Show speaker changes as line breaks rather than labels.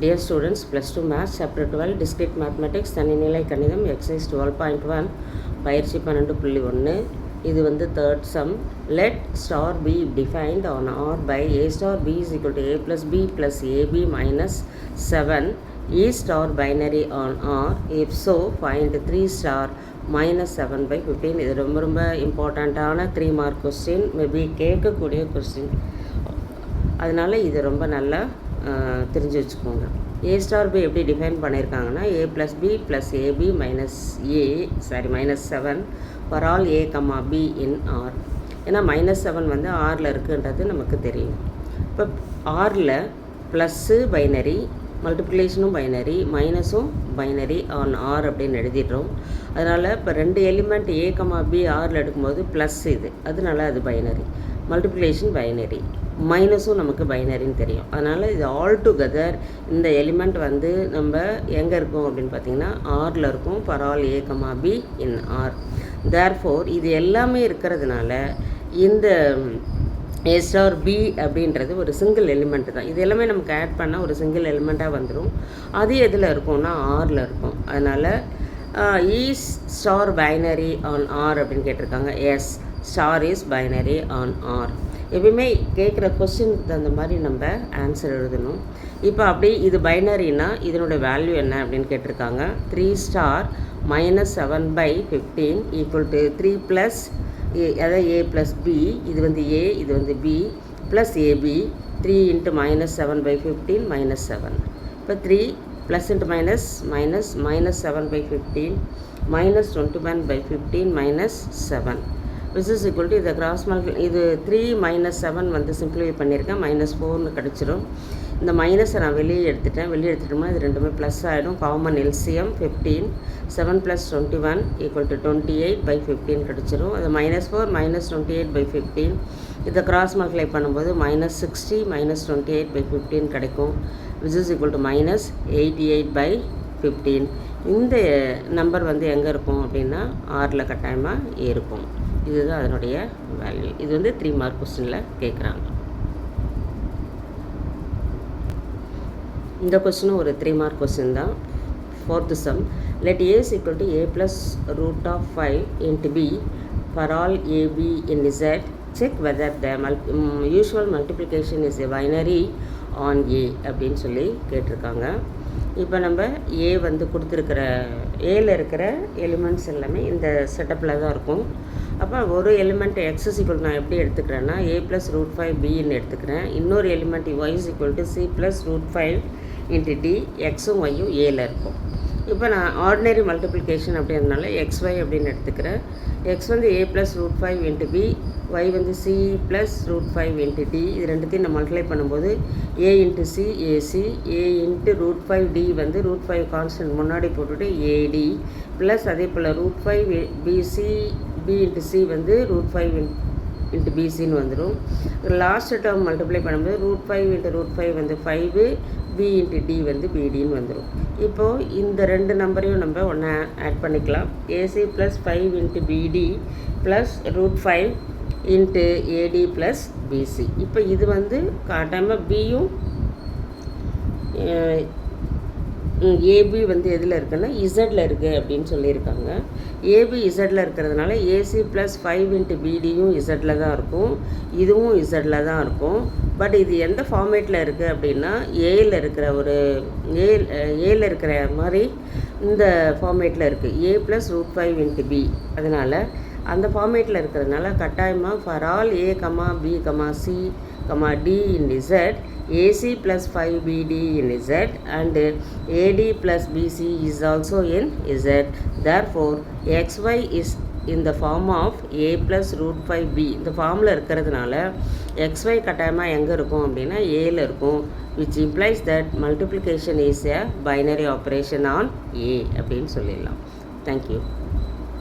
Dear students, plus 2 maths, chapter 12, discrete mathematics, தனிநிலை கணிதம், exercise 12.1, பயிற்சி 12.1. இது வந்து third sum. Let star b defined on R by a star b is equal to a plus b plus ab minus 7. Is star binary on R? If so, find 3 star minus 7 by 15. இது ரொம்ப இம்பார்ட்டண்ட்டான 3 mark question, maybe கேட்கக்கூடிய question. அதனால் இது ரொம்ப நல்லா தெரிஞ்சு வச்சுக்கோங்க. ஏ ஸ்டார் பி எப்படி டிஃபைன் பண்ணியிருக்காங்கன்னா A plus B plus AB minus -7 for all A comma B in R. ஏன்னா -7 வந்து ஆரில் இருக்குன்றது நமக்கு தெரியும். இப்போ ஆரில் ப்ளஸ்ஸு பைனரி, மல்டிப்ளிகேஷனும் பைனரி, மைனஸும் பைனரி ஆன் ஆர் அப்படின்னு எழுதிடுறோம். அதனால் இப்போ 2 எலிமெண்ட் ஏ கமா பி ஆரில் எடுக்கும்போது ப்ளஸ் இது, அதனால அது பைனரி, மல்டிப்ளிகேஷன் பைனரி, மைனஸும் நமக்கு பைனரின்னு தெரியும். அதனால் இது ஆல் டுகெதர் இந்த எலிமெண்ட் வந்து நம்ம எங்கே இருக்கும் அப்படின்னு பார்த்திங்கன்னா ஆரில் இருக்கும். For all A comma B in R. Therefore இது எல்லாமே இருக்கிறதுனால இந்த ஏ ஸ்டார் பி அப்படின்றது ஒரு சிங்கிள் எலிமெண்ட் தான். இது எல்லாமே நமக்கு ஆட் பண்ணால் ஒரு சிங்கிள் எலிமெண்ட்டாக வந்துடும். அது எதில் இருக்கும்னா ஆரில் இருக்கும். அதனால் is star binary on R அப்படின்னு கேட்டிருக்காங்க. Yes, star is binary on R. எப்பயுமே கேட்குற கொஸ்டினுக்கு தகுந்த மாதிரி நம்ம ஆன்சர் எழுதணும். இப்போ அப்படி இது பைனரினா இதனோட வேல்யூ என்ன அப்படின்னு கேட்டிருக்காங்க. 3 star -7 by 15 equal to 3 plus அதாவது ஏ ப்ளஸ் பி, இது வந்து ஏ, இது வந்து பி, ப்ளஸ் ஏபி 3 × -7 by 15 -7. இப்போ 3 plus into minus minus -7 by 15 -21 by 15 -7 which is equal to, இதை கிராஸ் மல்டிப்ளை, இது 3 -7 வந்து சிம்பிளிஃபை பண்ணியிருக்கேன், -4ன்னு கிடச்சிரும். இந்த மைனஸை நான் வெளியே எடுத்துட்டோம்னா இது ரெண்டுமே ப்ளஸ் ஆகிடும். காமன் எல்சிஎம் 15, 7 + 21 = 28 by 15 கிடச்சிரும். அது -4 -28 by 15. இதை கிராஸ் மல்டிப்ளை பண்ணும்போது -60 -28 by 15 கிடைக்கும், which is equal to -88 by 15. இந்த நம்பர் வந்து எங்கே இருக்கும் அப்படின்னா ஆரில் கட்டாயமாக இருக்கும். இதுதான் அதனுடைய வேல்யூ. இது வந்து 3 மார்க் கொஸ்டினில் கேட்குறாங்க. இந்த கொஸ்டினும் ஒரு 3 மார்க் கொஸ்டின் தான். 4th sum. Let a is equal to a plus √5 into b for all ab in z. Check whether the usual multiplication is a binary on a அப்படின்னு சொல்லி கேட்டிருக்காங்க. இப்போ நம்ம ஏ வந்து கொடுத்துருக்கிற ஏல இருக்கிற எலிமெண்ட்ஸ் எல்லாமே இந்த செட்டப்பில் தான் இருக்கும். அப்போ ஒரு எலிமெண்ட் எக்ஸ் இஸ் ஈக்குவல் நான் எப்படி எடுத்துக்கிறேன்னா a + √5 பின்னு எடுத்துக்கிறேன். இன்னொரு element y is equal to c + √5 × d, எக்ஸும் ஒய்யும் ஏல இருக்கும். இப்போ நான் ஆர்டினரி மல்டிப்ளிகேஷன் அப்படின்றதுனால xy அப்படின்னு எடுத்துக்கிறேன். எக்ஸ் வந்து a + √5 × b, y வந்து c + √5 × d. இது ரெண்டுத்தையும் நான் மல்டிப்ளை பண்ணும்போது a × c ac, a × √5d வந்து √5 கான்ஸ்டன்ட் முன்னாடி போட்டுட்டு ad ப்ளஸ் அதே போல் √5 bc, b × c வந்து √5 × bcன்னு வந்துடும். லாஸ்ட் டேர்ம் மல்டிப்ளை பண்ணும்போது √5 × √5 வந்து 5, b × d வந்து bdன்னு வந்துடும். இப்போது இந்த ரெண்டு நம்பரையும் நம்ம ஒன்றா ஆட் பண்ணிக்கலாம். ac + 5 × bd plus √5 × ad plus bc. இப்போ இது வந்து கட்டாயமாக பியும் ஏபி வந்து எதில் இருக்குன்னா இசட்டில் இருக்குது அப்படின்னு சொல்லியிருக்காங்க. ஏபி இசட்டில் இருக்கிறதுனால ஏசி ப்ளஸ் 5 × பிடியும் இசட்டில் தான் இருக்கும், இதுவும் இசட்டில் தான் இருக்கும். பட் இது எந்த ஃபார்மேட்டில் இருக்குது அப்படின்னா ஏல இருக்கிற ஒரு ஏல இருக்கிற மாதிரி இந்த ஃபார்மேட்டில் இருக்குது, a + √5 × b. அதனால் அந்த ஃபார்மேட்டில் இருக்கிறதுனால கட்டாயமாக for all a, b, c, d in z, ac + 5bd in z and ad + bc is also in z. Therefore xy is in the form of a + √5b. இந்த ஃபார்மில் இருக்கிறதுனால xy கட்டாயமாக எங்கே இருக்கும் அப்படின்னா ஏல இருக்கும், which implies that multiplication is a binary operation on a அப்படின்னு சொல்லிடலாம். Thank you.